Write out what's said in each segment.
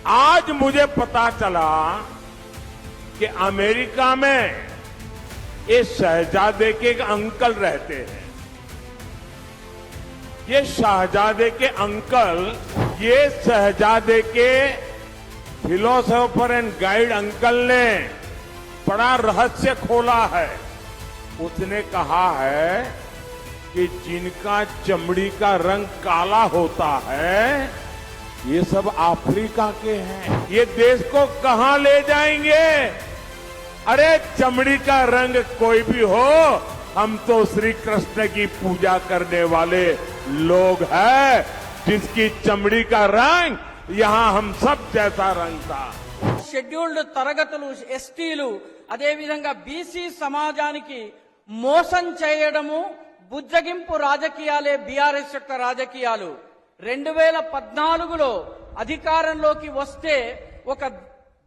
आज मुझे पता चला कि अमेरिका में ये शहजादे के एक अंकल रहते हैं। ये शहजादे के अंकल, ये शहजादे के फिलोसोफर एंड गाइड अंकल ने बड़ा रहस्य खोला है। उसने कहा है कि जिनका चमड़ी का रंग काला होता है, ये सब अफ्रीका के हैं। ये देश को कहां ले जाएंगे? अरे चमड़ी का रंग कोई भी हो, हम तो श्री कृष्ण की पूजा करने वाले लोग हैं, जिसकी चमड़ी का रंग यहां हम सब जैसा रंग था। షెడ్యూల్డ్ తరగతులు ఎస్టీలు అదే విధంగా బీసీ సమాజానికి మోసం చేయడము బుజ్జగింపు రాజకీయాలే బీఆర్ఎస్ యొక్క రాజకీయాలు. 2014లో అధికారంలోకి వస్తే ఒక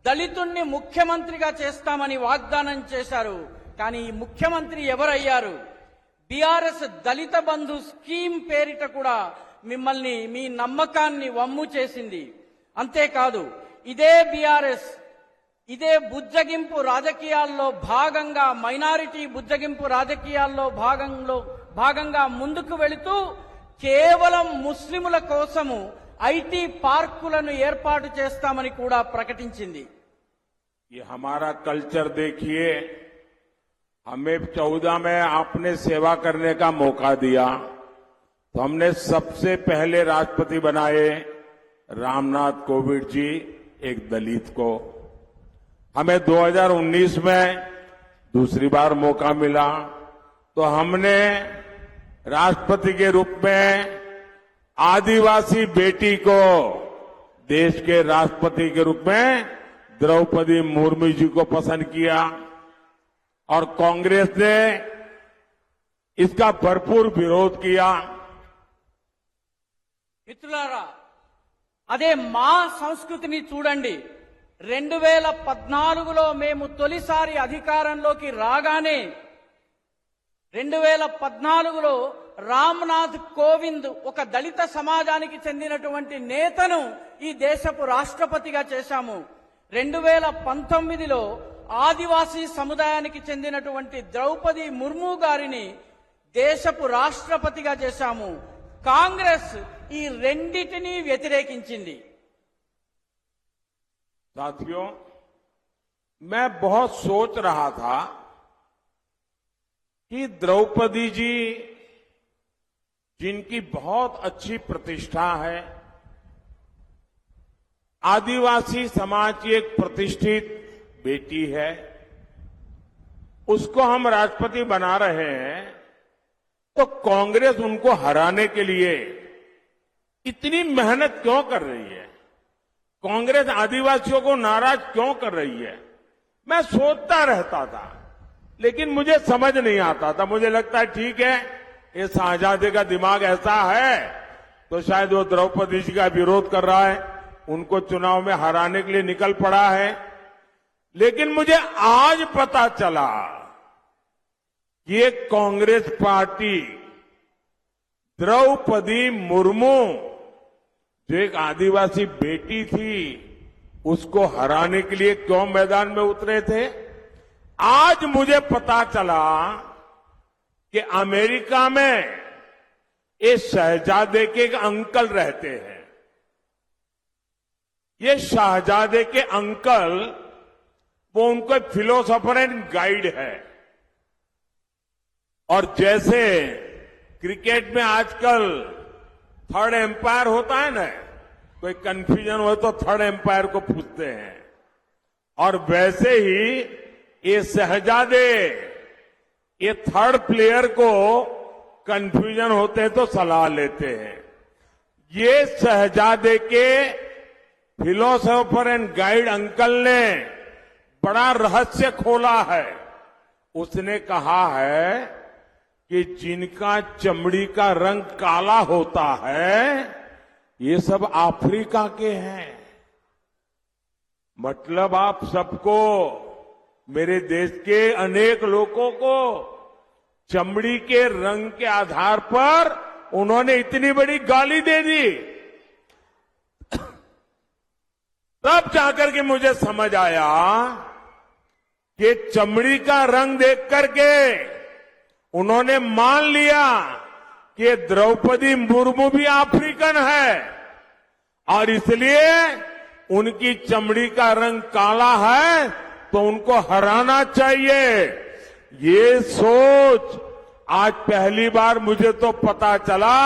దళితుణ్ణి ముఖ్యమంత్రిగా చేస్తామని వాగ్దానం చేశారు. కానీ ఈ ముఖ్యమంత్రి ఎవరయ్యారు? బీఆర్ఎస్ దళిత బంధు స్కీమ్ పేరిట కూడా మిమ్మల్ని, మీ నమ్మకాన్ని వమ్ము చేసింది. అంతేకాదు, ఇదే బీఆర్ఎస్ ఇదే బుజ్జగింపు రాజకీయాల్లో భాగంగా, మైనారిటీ బుజ్జగింపు రాజకీయాల్లో భాగంగా ముందుకు వెళుతూ కేవలం ముస్లిముల కోసము ఐటీ పార్కులను ఏర్పాటు చేస్తామని కూడా ప్రకటించింది. ये हमारा कल्चर देखिए, हमें 14 में आपने सेवा करने का मौका दिया तो हमने सबसे पहले राष्ट्रपति बनाए रामनाथ कोविंद जी, एक दलित को। हमें 2019 में दूसरी बार मौका मिला तो हमने राष्ट्रपति के रूप में आदिवासी बेटी को देश के राष्ट्रपति के रूप में द्रौपदी मुर्मू जी को पसंद किया और कांग्रेस ने इसका भरपूर विरोध किया। మిత్రులారా, అదే మా సంస్కృతిని చూడండి. 2014లో మేము తొలిసారి అధికారంలోకి రాగానే 2014లో రామ్నాథ్ కోవింద్ ఒక దళిత సమాజానికి చెందినటువంటి నేతను ఈ దేశపు రాష్ట్రపతిగా చేశాము. 2019లో ఆదివాసీ సముదాయానికి చెందినటువంటి ద్రౌపది ముర్ము గారిని దేశపు రాష్ట్రపతిగా చేశాము. కాంగ్రెస్ ఈ రెండిటిని వ్యతిరేకించింది. साथियों, मैं बहुत सोच रहा था कि द्रौपदी जी, जिनकी बहुत अच्छी प्रतिष्ठा है, आदिवासी समाज की एक प्रतिष्ठित बेटी है, उसको हम राष्ट्रपति बना रहे हैं, तो कांग्रेस उनको हराने के लिए इतनी मेहनत क्यों कर रही है? कांग्रेस आदिवासियों को नाराज क्यों कर रही है? मैं सोचता रहता था, लेकिन मुझे समझ नहीं आता था। मुझे लगता है ठीक है, ये शहजादे का दिमाग ऐसा है तो शायद वो द्रौपदी जी का विरोध कर रहा है, उनको चुनाव में हराने के लिए निकल पड़ा है। लेकिन मुझे आज पता चला कि ये कांग्रेस पार्टी द्रौपदी मुर्मू, जो एक आदिवासी बेटी थी, उसको हराने के लिए क्यों मैदान में उतरे थे। आज मुझे पता चला कि अमेरिका में ये शहजादे के एक अंकल रहते हैं। ये शहजादे के अंकल, वो उनको फिलोसोफर एंड गाइड है। और जैसे क्रिकेट में आजकल थर्ड एम्पायर होता है ना, कोई कंफ्यूजन हो तो थर्ड एम्पायर को पूछते हैं, और वैसे ही ये शहजादे, ये थर्ड प्लेयर को कंफ्यूजन होते हैं तो सलाह लेते हैं। ये शहजादे के फिलोसोफर एंड गाइड अंकल ने बड़ा रहस्य खोला है। उसने कहा है कि जिनका चमड़ी का रंग काला होता है, ये सब अफ्रीका के हैं। मतलब आप सबको, मेरे देश के अनेक लोगों को चमड़ी के रंग के आधार पर उन्होंने इतनी बड़ी गाली दे दी। तब जाकर के मुझे समझ आया कि चमड़ी का रंग देख करके उन्होंने मान लिया कि द्रौपदी मुर्मू भी अफ्रीकन है और इसलिए उनकी चमड़ी का रंग काला है तो उनको हराना चाहिए। ये सोच आज पहली बार मुझे तो पता चला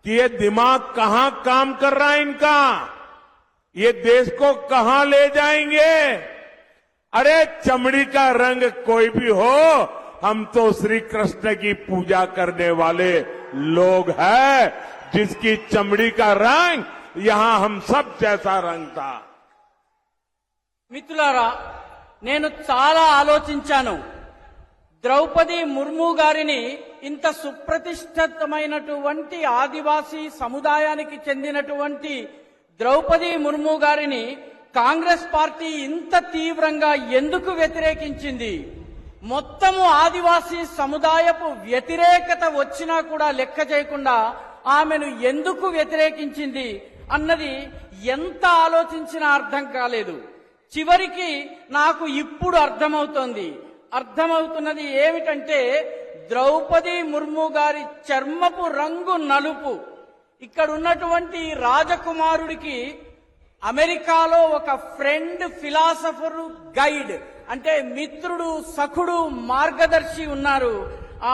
कि ये दिमाग कहां काम कर रहा है इनका, ये देश को कहां ले जाएंगे। अरे चमड़ी का रंग कोई भी हो, हम तो श्री कृष्ण की पूजा करने वाले लोग हैं, जिसकी चमड़ी का रंग यहां हम सब जैसा रंग था। మిత్రులారా, నేను చాలా ఆలోచించాను. ద్రౌపది ముర్ము గారిని ఇంత సుప్రతిష్ఠితమైనటువంటి ఆదివాసీ సముదాయానికి చెందినటువంటి ద్రౌపది ముర్ము గారిని కాంగ్రెస్ పార్టీ ఇంత తీవ్రంగా ఎందుకు వ్యతిరేకించింది? మొత్తము ఆదివాసీ సముదాయపు వ్యతిరేకత వచ్చినా కూడా లెక్క చేయకుండా ఆమెను ఎందుకు వ్యతిరేకించింది అన్నది ఎంత ఆలోచించినా అర్థం కాలేదు. చివరికి నాకు ఇప్పుడు అర్థమవుతున్నది ఏమిటంటే, ద్రౌపది ముర్ము గారి చర్మపు రంగు నలుపు. ఇక్కడ ఉన్నటువంటి రాజకుమారుడికి అమెరికాలో ఒక ఫ్రెండ్, ఫిలాసఫర్, గైడ్ అంటే మిత్రుడు, సఖుడు, మార్గదర్శి ఉన్నారు.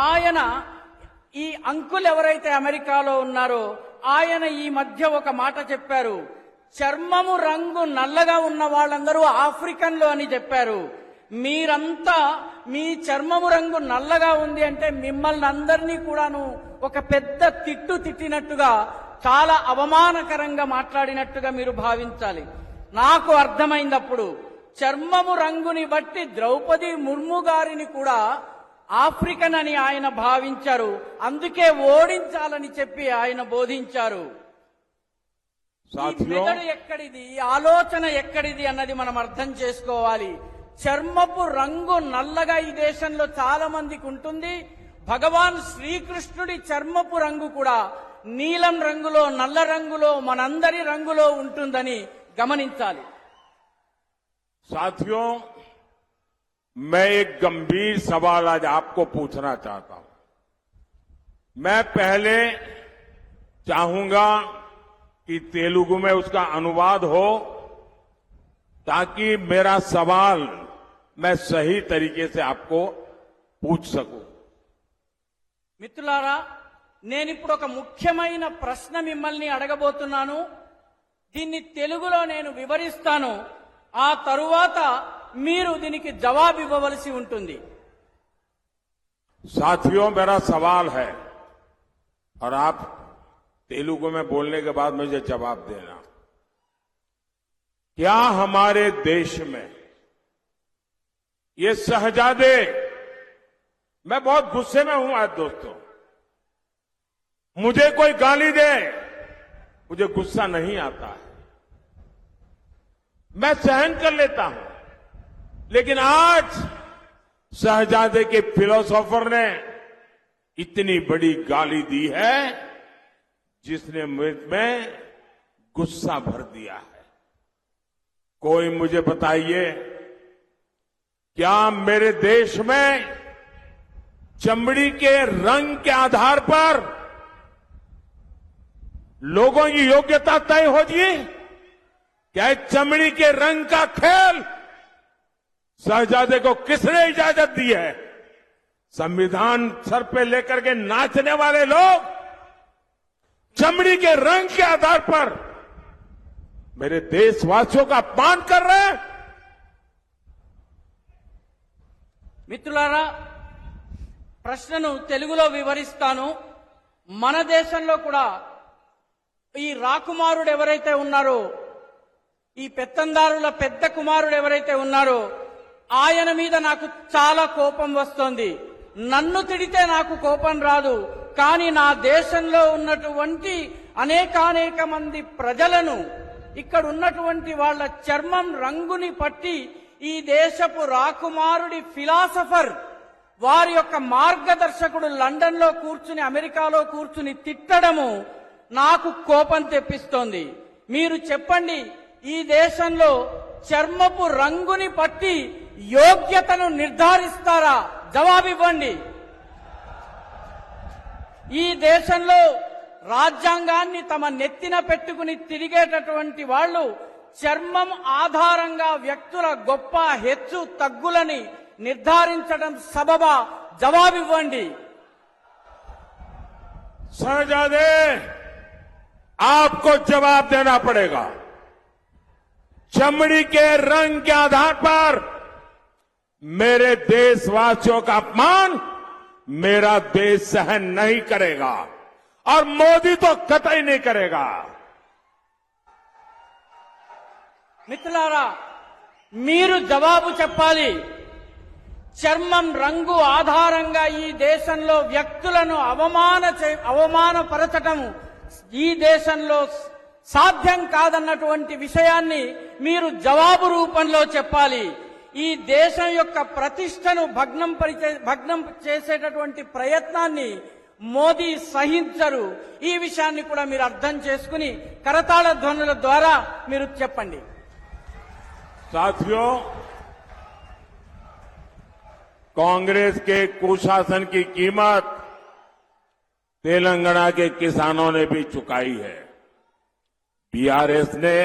ఆయన ఈ అంకుల్ ఎవరైతే అమెరికాలో ఉన్నారో ఆయన ఈ మధ్య ఒక మాట చెప్పారు. చర్మము రంగు నల్లగా ఉన్న వాళ్ళందరూ ఆఫ్రికన్లు అని చెప్పారు. మీరంతా మీ చర్మము రంగు నల్లగా ఉంది అంటే మిమ్మల్ని అందరినీ కూడాను ఒక పెద్ద తిట్టినట్టుగా, చాలా అవమానకరంగా మాట్లాడినట్టుగా మీరు భావించాలి. నాకు అర్థమైందప్పుడు చర్మము రంగుని బట్టి ద్రౌపది ముర్ము గారిని కూడా ఆఫ్రికన్ అని ఆయన భావించారు. అందుకే ఓడించాలని చెప్పి ఆయన బోధించారు. మెదడు ఎక్కడిది, ఆలోచన ఎక్కడిది అన్నది మనం అర్థం చేసుకోవాలి. చర్మపు రంగు నల్లగా ఈ దేశంలో చాలా మందికి ఉంటుంది. భగవాన్ శ్రీకృష్ణుడి చర్మపు రంగు కూడా నీలం రంగులో, నల్ల రంగులో, మనందరి రంగులో ఉంటుందని గమనించాలి. साथियों, मैं एक गंभीर सवाल आज आपको पूछना चाहता हूं. मैं पहले चाहूंगा कि तेलुगु में उसका अनुवाद हो ताकि मेरा सवाल मैं सही तरीके से आपको पूछ सकूं. మిత్రులారా, నేనిప్పుడు ఒక ముఖ్యమైన ప్రశ్న మిమ్మల్ని అడగబోతున్నాను. దీన్ని తెలుగులో నేను వివరిస్తాను. ఆ తరువాత మీరు దీనికి జవాబు ఇవ్వవలసి ఉంటుంది. साथियों, मेरा सवाल है और आप तेलुगु में बोलने के बाद मुझे जवाब देना. क्या हमारे देश में ये शहजादे, मैं बहुत गुस्से में हूं आज दोस्तों, मुझे कोई गाली दे मुझे गुस्सा नहीं आता है, मैं सहन कर लेता हूं, लेकिन आज शहजादे के फिलोसोफर ने इतनी बड़ी गाली दी है जिसने मुझ में गुस्सा भर दिया है. कोई मुझे बताइए, क्या मेरे देश में चमड़ी के रंग के आधार पर लोगों की योग्यता तय होगी? क्या चमड़ी के रंग का खेल शहजादे को किसने इजाजत दी है? संविधान सर पे लेकर के नाचने वाले लोग चमड़ी के रंग के आधार पर मेरे देशवासियों का अपमान कर रहे हैं. మిత్రులారా, ప్రశ్నను తెలుగులో వివరిస్తాను. మన దేశంలో కూడా ఈ రాకుమారుడు ఎవరైతే ఉన్నారో, ఈ పెత్తందారుల పెద్ద కుమారుడు ఎవరైతే ఉన్నారో ఆయన మీద నాకు చాలా కోపం వస్తోంది. నన్ను తిడితే నాకు కోపం రాదు, కానీ నా దేశంలో ఉన్నటువంటి అనేక మంది ప్రజలను, ఇక్కడ ఉన్నటువంటి వాళ్ళ చర్మం రంగుని పట్టి ఈ దేశపు రాకుమారుడి ఫిలాసఫర్, వారి యొక్క మార్గదర్శకుడు లండన్ లో కూర్చుని, అమెరికాలో కూర్చుని తిట్టడము నాకు కోపం తెప్పిస్తోంది. మీరు చెప్పండి, ఈ దేశంలో చర్మపు రంగుని బట్టి యోగ్యతను నిర్ధారిస్తారా? జవాబివ్వండి. ఈ దేశంలో రాజ్యాంగాన్ని తమ నెత్తిన పెట్టుకుని తిరిగేటటువంటి వాళ్ళు చర్మం ఆధారంగా వ్యక్తుల గొప్ప హెచ్చు తగ్గులని నిర్ధారించడం సబబా? జవాబివ్వండి. शहजादे, आपको जवाब देना पड़ेगा। चमड़ी के रंग के आधार पर मेरे देशवासियों का अपमान मेरा देश सहन नहीं करेगा और मोदी तो कतई नहीं करेगा। మిత్రులారా, మీరు జవాబు చెప్పాలి. చర్మం రంగు ఆధారంగా ఈ దేశంలో వ్యక్తులను అవమానపరచటం ఈ దేశంలో సాధ్యం కాదన్నటువంటి విషయాన్ని మీరు జవాబు రూపంలో చెప్పాలి. ఈ దేశం యొక్క ప్రతిష్టను భగ్నం చేసేటటువంటి ప్రయత్నాన్ని మోదీ సహించరు. ఈ విషయాన్ని కూడా మీరు అర్థం చేసుకుని కరతాళ ధ్వనుల ద్వారా మీరు చెప్పండి. साथियों, कांग्रेस के कुशासन की कीमत तेलंगाना के किसानों ने भी चुकाई है। बीआरएस ने